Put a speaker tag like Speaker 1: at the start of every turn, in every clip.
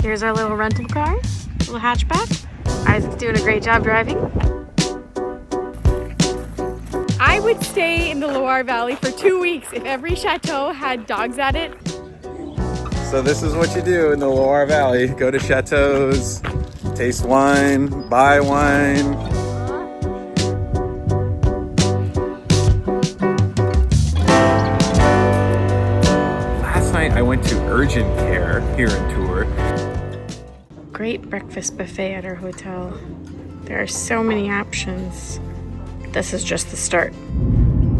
Speaker 1: Here's our little rental car, little hatchback. Isaac's doing a great job driving. I would stay in the Loire Valley for 2 weeks if every chateau had dogs at it.
Speaker 2: So this is what you do in the Loire Valley. Go to chateaus, taste wine, buy wine. Last night I went to urgent care here in Tours.
Speaker 1: Great breakfast buffet at our hotel. There are so many options. This is just the start.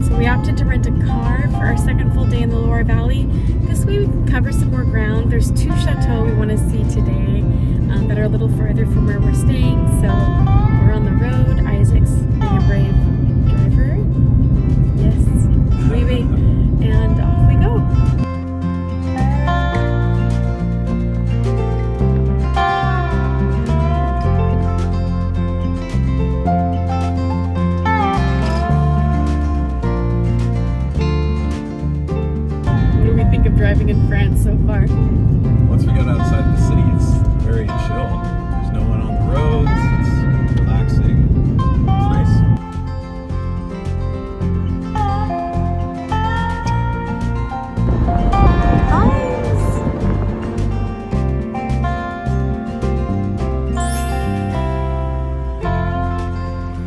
Speaker 1: So we opted to rent a car for our second full day in the Loire Valley. This way we can cover some more ground. There's 2 chateaux we want to see today that are a little further from where we're staying. So we're on the road. Isaac's being a brave driver. Yes, oui, oui. And off we go. Driving in France so far.
Speaker 2: Once we got outside the city, it's very chill. There's no one on the roads. It's relaxing. It's nice.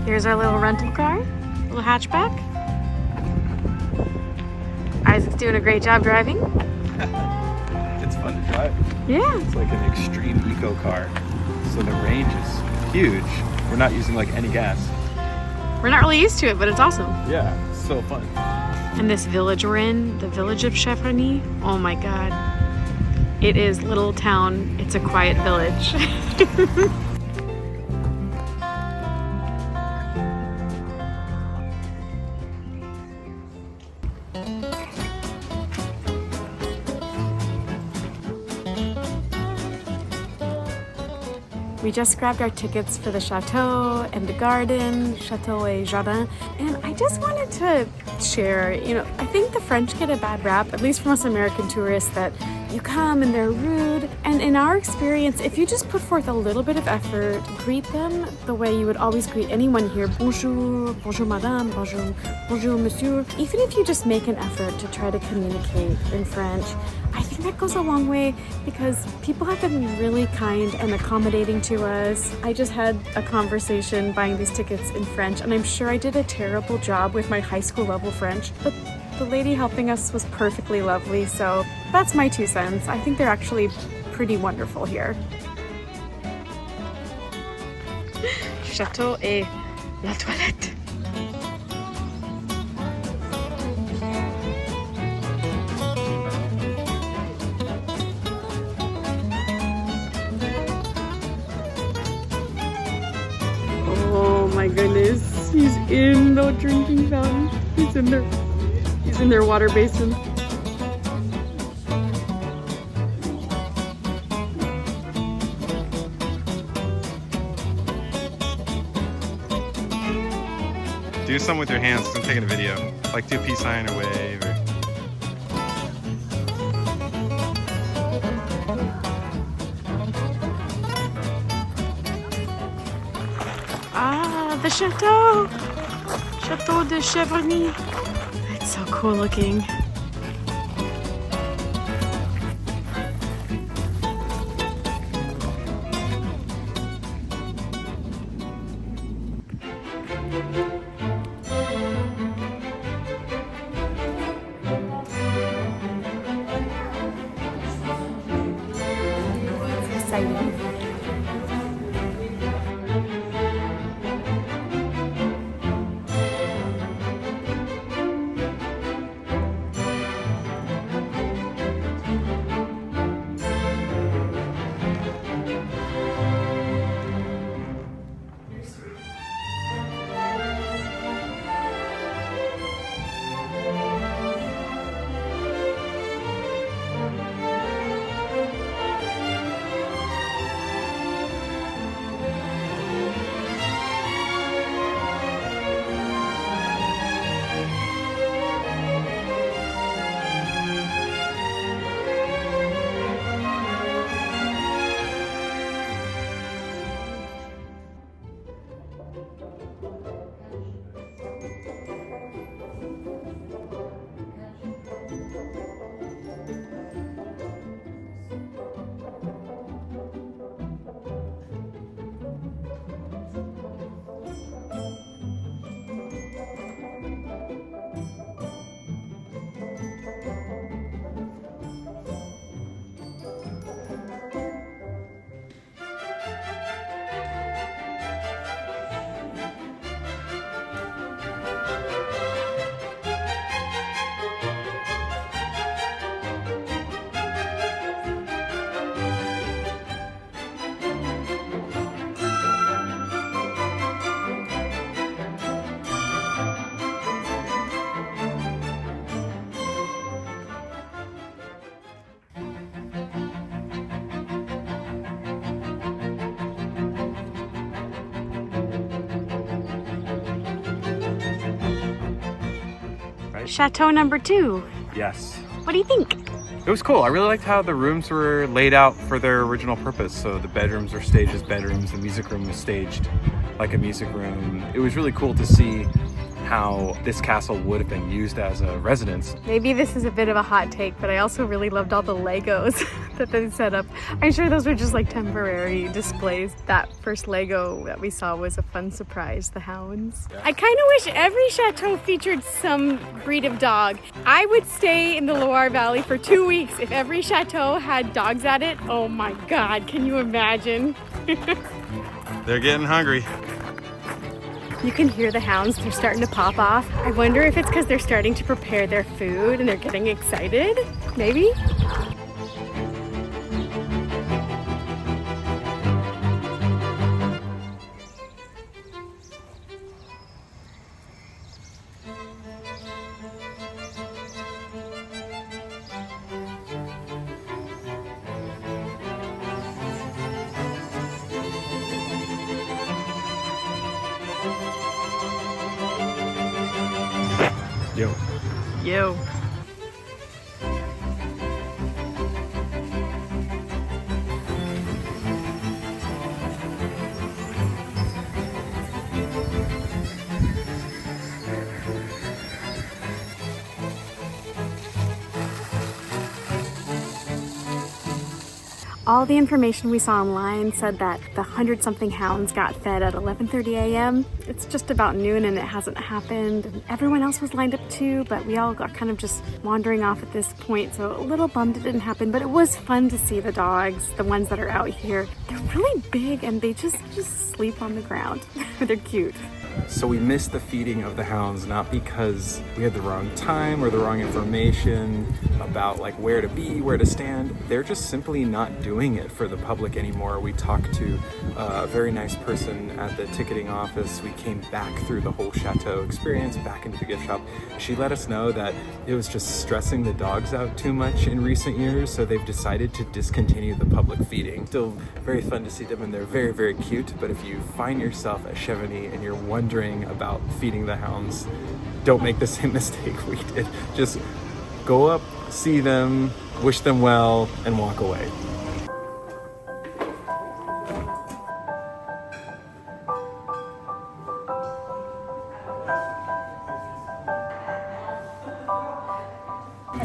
Speaker 1: Here's our little rental car, little hatchback. Isaac's doing a great job driving.
Speaker 2: It's fun to drive.
Speaker 1: Yeah.
Speaker 2: It's like an extreme eco car. So the range is huge. We're not using like any gas.
Speaker 1: We're not really used to it, but it's awesome.
Speaker 2: Yeah, it's so fun.
Speaker 1: And this village we're in, the village of Cheverny, oh my God. It is little town. It's a quiet village. We just grabbed our tickets for the chateau and the garden, Chateau et Jardin, and I just wanted to share, I think the French get a bad rap, at least from us American tourists, that you come and they're rude. And in our experience, if you just put forth a little bit of effort, greet them the way you would always greet anyone here. Bonjour, bonjour madame, bonjour, bonjour monsieur. Even if you just make an effort to try to communicate in French, I think that goes a long way because people have been really kind and accommodating to us. I just had a conversation buying these tickets in French, and I'm sure I did a terrible job with my high school level French, but the lady helping us was perfectly lovely, so that's my 2 cents. I think they're actually pretty wonderful here. Chateau et la toilette. Oh my goodness, he's in the drinking fountain. He's in their water basin.
Speaker 2: Do something with your hands. I'm taking a video. Like do a peace sign or wave. Or...
Speaker 1: Ah, the chateau! Chateau de Cheverny. It's so cool looking. It's exciting. Chateau number 2.
Speaker 2: Yes.
Speaker 1: What do you think?
Speaker 2: It was cool. I really liked how the rooms were laid out for their original purpose. So the bedrooms were staged as bedrooms, the music room was staged like a music room. It was really cool to see how this castle would have been used as a residence.
Speaker 1: Maybe this is a bit of a hot take, but I also really loved all the Legos that they set up. I'm sure those were just like temporary displays. That first Lego that we saw was a fun surprise, the hounds. Yeah. I kind of wish every chateau featured some breed of dog. I would stay in the Loire Valley for 2 weeks if every chateau had dogs at it. Oh my God, can you imagine?
Speaker 2: They're getting hungry.
Speaker 1: You can hear the hounds, they're starting to pop off. I wonder if it's because they're starting to prepare their food and they're getting excited, maybe?
Speaker 2: Yo.
Speaker 1: Yo. All the information we saw online said that the 100-something hounds got fed at 11:30 a.m. It's just about noon and it hasn't happened. And everyone else was lined up too, but we all got kind of just wandering off at this point, so a little bummed it didn't happen, but it was fun to see the dogs, the ones that are out here. They're really big and they just sleep on the ground. They're cute.
Speaker 2: So we missed the feeding of the hounds, not because we had the wrong time or the wrong information about like where to be, where to stand. They're just simply not doing it for the public anymore. We talked to a very nice person at the ticketing office. We came back through the whole chateau experience, back into the gift shop. She let us know that it was just stressing the dogs out too much in recent years, so they've decided to discontinue the public feeding. Still very fun to see them and they're very, very cute, but if you find yourself at Cheverny and you're wondering about feeding the hounds, don't make the same mistake we did. Just go up, see them, wish them well, and walk away.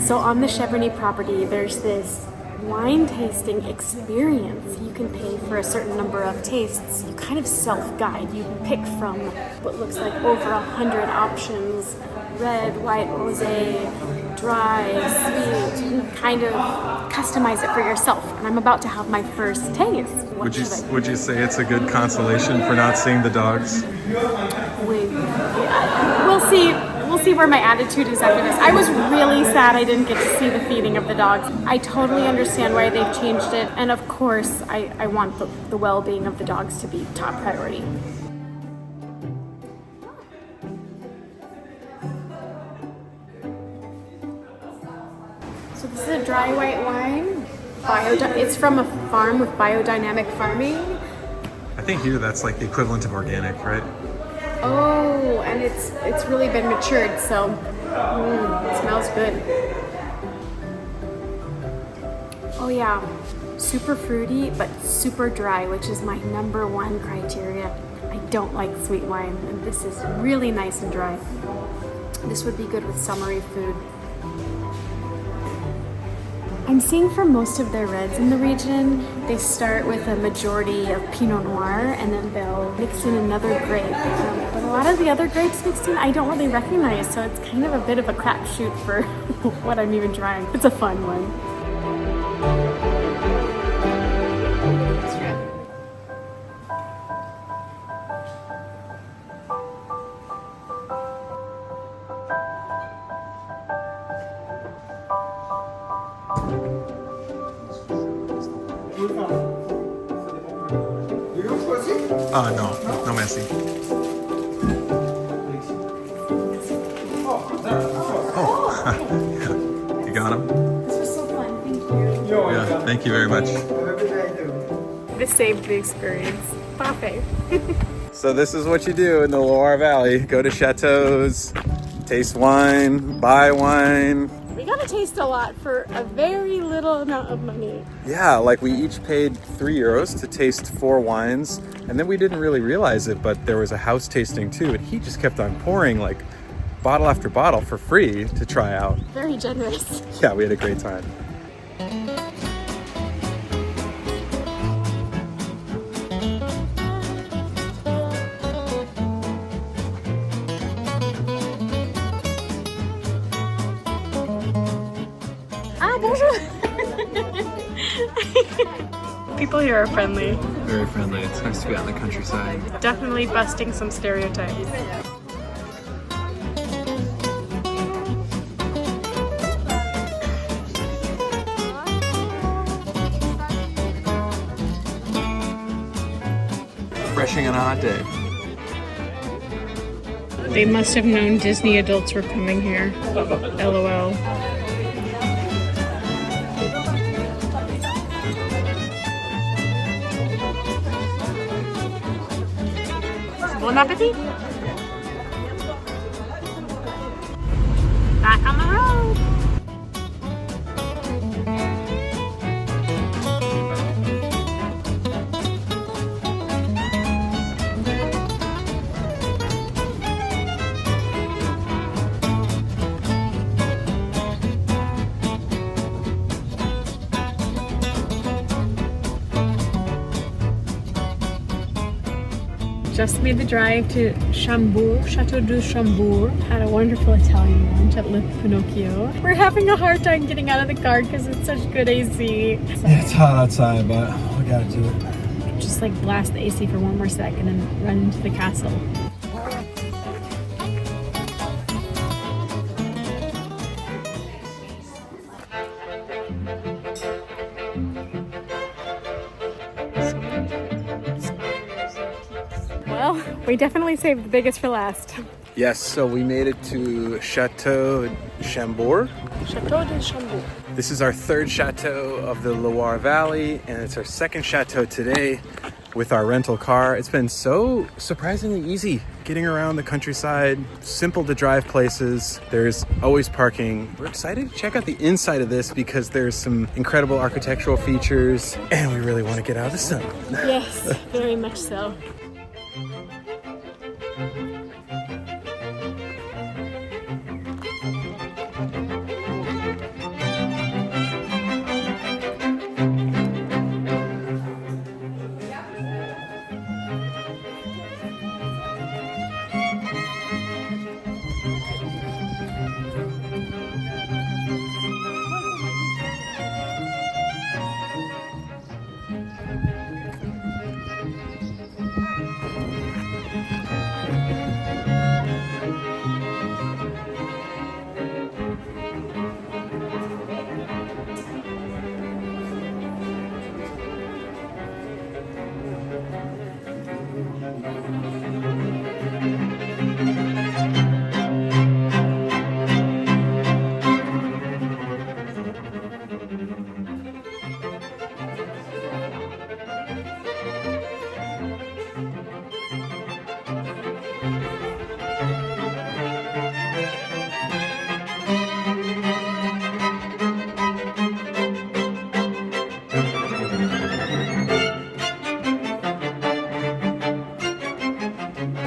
Speaker 1: So on the Cheverny property, there's this wine tasting experience. You can pay for a certain number of tastes. You kind of self-guide. You pick from what looks like over 100 options: red, white, rosé, dry, sweet. You can kind of customize it for yourself. And I'm about to have my first taste.
Speaker 2: Would you say it's a good consolation for not seeing the dogs?
Speaker 1: We'll see. We'll see where my attitude is after this. I was really sad I didn't get to see the feeding of the dogs. I totally understand why they've changed it. And of course, I want the well-being of the dogs to be top priority. So this is a dry white wine. It's from a farm with biodynamic farming.
Speaker 2: I think here that's like the equivalent of organic, right?
Speaker 1: Oh, and it's really been matured, so it smells good. Oh yeah, super fruity, but super dry, which is my #1 criteria. I don't like sweet wine, and this is really nice and dry. This would be good with summery food. I'm seeing for most of their reds in the region, they start with a majority of Pinot Noir and then they'll mix in another grape. But a lot of the other grapes mixed in, I don't really recognize, so it's kind of a bit of a crapshoot for what I'm even trying. It's a fun one.
Speaker 2: No merci. Oh, you got him?
Speaker 1: This was so fun, thank you.
Speaker 2: Yeah, thank you very much.
Speaker 1: This saved the experience. Parfait.
Speaker 2: So this is what you do in the Loire Valley. Go to chateaus, Taste wine, buy wine.
Speaker 1: We gotta taste a lot for a very little amount of money.
Speaker 2: Yeah, like we each paid €3 to taste 4 wines, and then we didn't really realize it, but there was a house tasting too, and he just kept on pouring like bottle after bottle for free to try out.
Speaker 1: Very generous.
Speaker 2: Yeah, we had a great time.
Speaker 1: Ah, bonjour! People here are friendly.
Speaker 2: Very friendly. It's nice to be out in the countryside.
Speaker 1: Definitely busting some stereotypes.
Speaker 2: Refreshing on a hot day.
Speaker 1: They must have known Disney adults were coming here. LOL. Bon appetit! Back on the road! Just made the drive to Chambord, Chateau de Chambord. Had a wonderful Italian lunch at Le Pinocchio. We're having a hard time getting out of the car because it's such good AC.
Speaker 3: Yeah, it's hot outside, but we gotta do it.
Speaker 1: Just like blast the AC for one more sec and then run into the castle. Well, we definitely saved the biggest for last.
Speaker 2: Yes, so we made it to Chateau de Chambord.
Speaker 1: Chateau de Chambord.
Speaker 2: This is our 3rd chateau of the Loire Valley, and it's our 2nd chateau today with our rental car. It's been so surprisingly easy getting around the countryside, simple to drive places. There's always parking. We're excited to check out the inside of this because there's some incredible architectural features, and we really want to get out of the sun.
Speaker 1: Yes, very much so.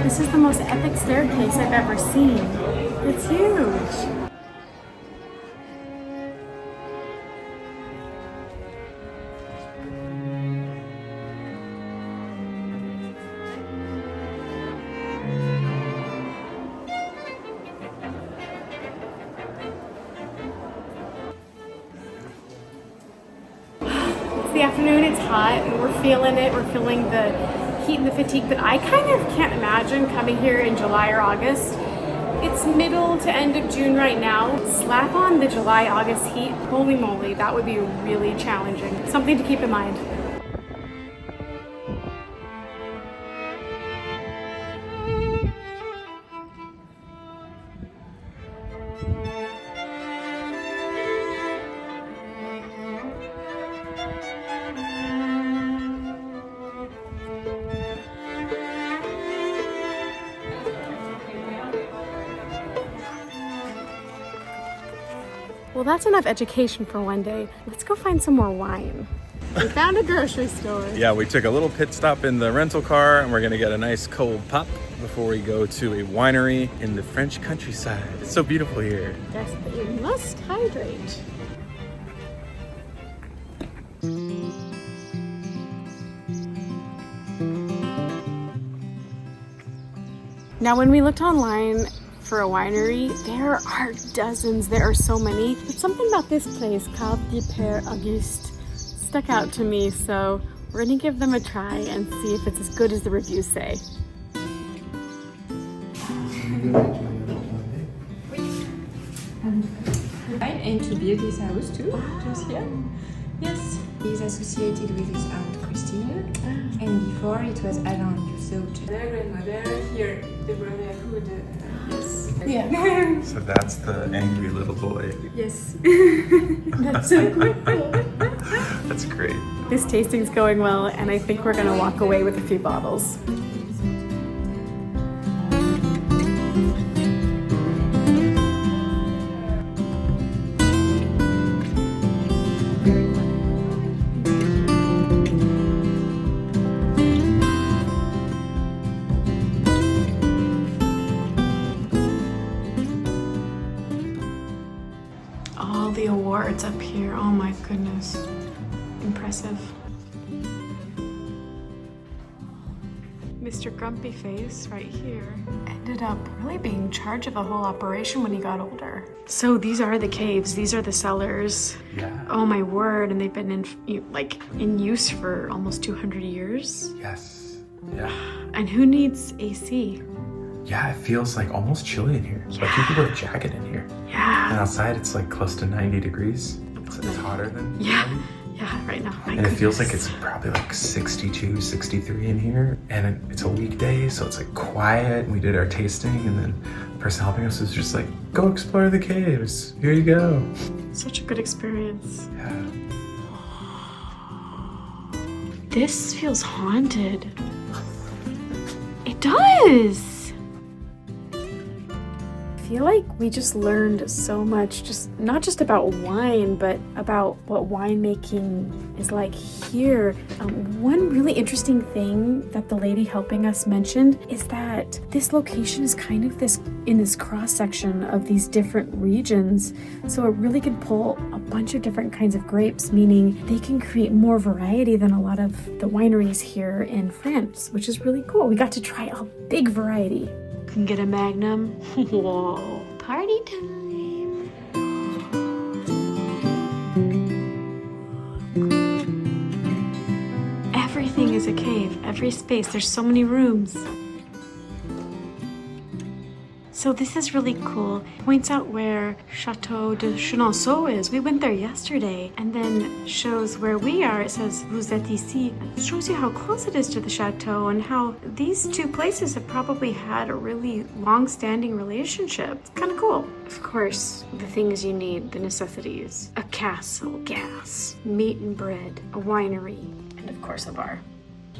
Speaker 1: This is the most epic staircase I've ever seen. It's huge. It's the afternoon, it's hot, and we're feeling it. We're feeling the heat and the fatigue, but I kind of can't imagine coming here in July or August. It's middle to end of June right now. Slap on the July-August heat. Holy moly, that would be really challenging. Something to keep in mind. Well, that's enough education for one day. Let's go find some more wine. We found a grocery store.
Speaker 2: Yeah, we took a little pit stop in the rental car and we're gonna get a nice cold pop before we go to a winery in the French countryside. It's so beautiful here.
Speaker 1: Yes, but you must hydrate. Now, when we looked online for a winery, there are dozens, there are so many. But something about this place, Chateau de Père Auguste, stuck out to me, so we're gonna give them a try and see if it's as good as the reviews say.
Speaker 4: And to build this house too, just here. Yes. He's associated with his aunt Christine, and before it was Alain, you thought. Their grandmother, here, the brotherhood, yes. Yeah.
Speaker 2: So that's the angry little boy.
Speaker 1: Yes. That's so cool.
Speaker 2: That's great.
Speaker 1: This tasting's going well, and I think we're gonna walk away with a few bottles. All the awards up here, oh my goodness. Impressive. Mr. Grumpy Face right here ended up really being in charge of the whole operation when he got older. So these are the caves, these are the cellars.
Speaker 2: Yeah.
Speaker 1: Oh my word, and they've been in use for almost 200 years.
Speaker 2: Yes. Yeah.
Speaker 1: And who needs AC?
Speaker 2: Yeah, it feels like almost chilly in here. Like you could go jacket in here.
Speaker 1: Yeah.
Speaker 2: And outside it's like close to 90 degrees. It's hotter than
Speaker 1: Yeah, right now.
Speaker 2: And it feels like it's probably like 62, 63 in here. And it's a weekday, so it's like quiet. We did our tasting, and then the person helping us was just like, go explore the caves. Here you go.
Speaker 1: Such a good experience.
Speaker 2: Yeah.
Speaker 1: This feels haunted. It does. I feel like we just learned so much, not just about wine, but about what winemaking is like here. One really interesting thing that the lady helping us mentioned is that this location is kind of in this cross section of these different regions, so it really can pull a bunch of different kinds of grapes, meaning they can create more variety than a lot of the wineries here in France, which is really cool. We got to try a big variety. Can get a Magnum. Whoa, party time. Everything is a cave, every space. There's so many rooms. So this is really cool. It points out where Chateau de Chambord is. We went there yesterday, and then shows where we are. It says Vous êtes ici. It shows you how close it is to the chateau and how these two places have probably had a really long-standing relationship. It's kind of cool. Of course, the things you need, the necessities: a castle, gas, meat and bread, a winery, and of course a bar.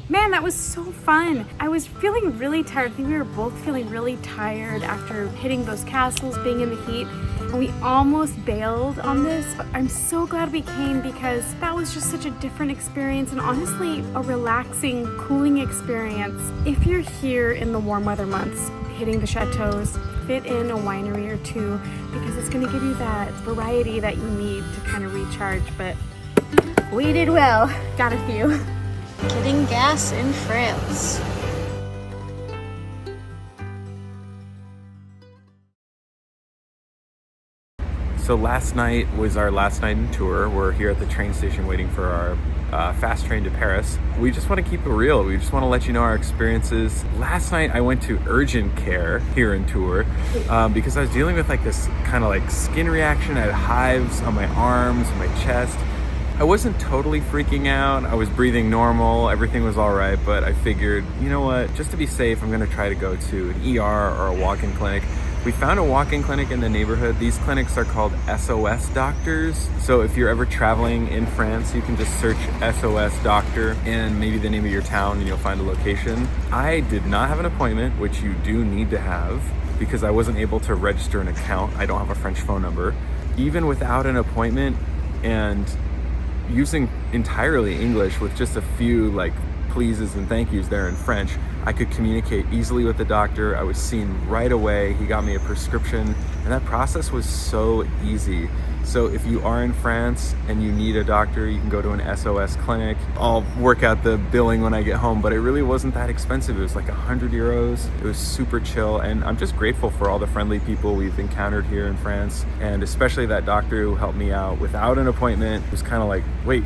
Speaker 1: Man, that was so fun. I was feeling really tired. I think we were both feeling really tired after hitting those castles, being in the heat, and we almost bailed on this, but I'm so glad we came because that was just such a different experience and honestly a relaxing, cooling experience. If you're here in the warm weather months, hitting the chateaus, fit in a winery or two because it's gonna give you that variety that you need to kind of recharge, but we did well. Got a few. Getting gas in France.
Speaker 2: So last night was our last night in tour. We're here at the train station waiting for our fast train to Paris. We just want to keep it real. We just want to let you know our experiences. Last night I went to urgent care here in Tours because I was dealing with like this kind of like skin reaction. I had hives on my arms and my chest. I wasn't totally freaking out. I was breathing normal. Everything was all right, but I figured, you know what, just to be safe, I'm gonna try to go to an ER or a walk-in clinic. We found a walk-in clinic in the neighborhood. These clinics are called SOS doctors. So if you're ever traveling in France, you can just search SOS doctor and maybe the name of your town and you'll find a location. I did not have an appointment, which you do need to have because I wasn't able to register an account. I don't have a French phone number. even without an appointment and using entirely English with just a few like pleases and thank yous there in French, I could communicate easily with the doctor. I was seen right away. He got me a prescription, and that process was so easy. So if you are in France and you need a doctor, you can go to an SOS clinic. I'll work out the billing when I get home, but it really wasn't that expensive. It was like 100 euros. It was super chill, and I'm just grateful for all the friendly people we've encountered here in France, and especially that doctor who helped me out without an appointment. It was kind of like, wait,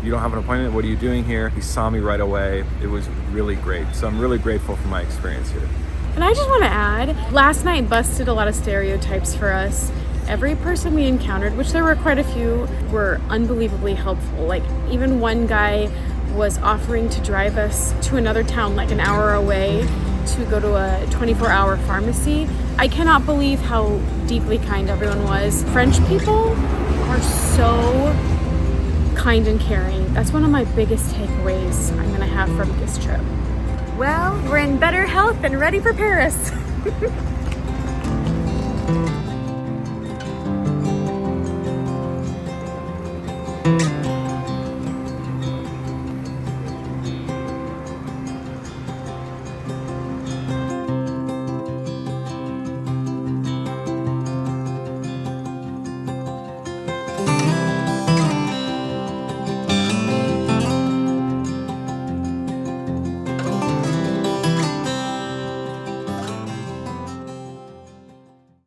Speaker 2: you don't have an appointment? What are you doing here? He saw me right away. It was really great. So I'm really grateful for my experience here.
Speaker 1: And I just want to add, last night busted a lot of stereotypes for us. Every person we encountered, which there were quite a few, were unbelievably helpful. Like even one guy was offering to drive us to another town like an hour away to go to a 24-hour pharmacy. I cannot believe how deeply kind everyone was. French people are so kind and caring. That's one of my biggest takeaways I'm gonna have from this trip. Well, we're in better health and ready for Paris.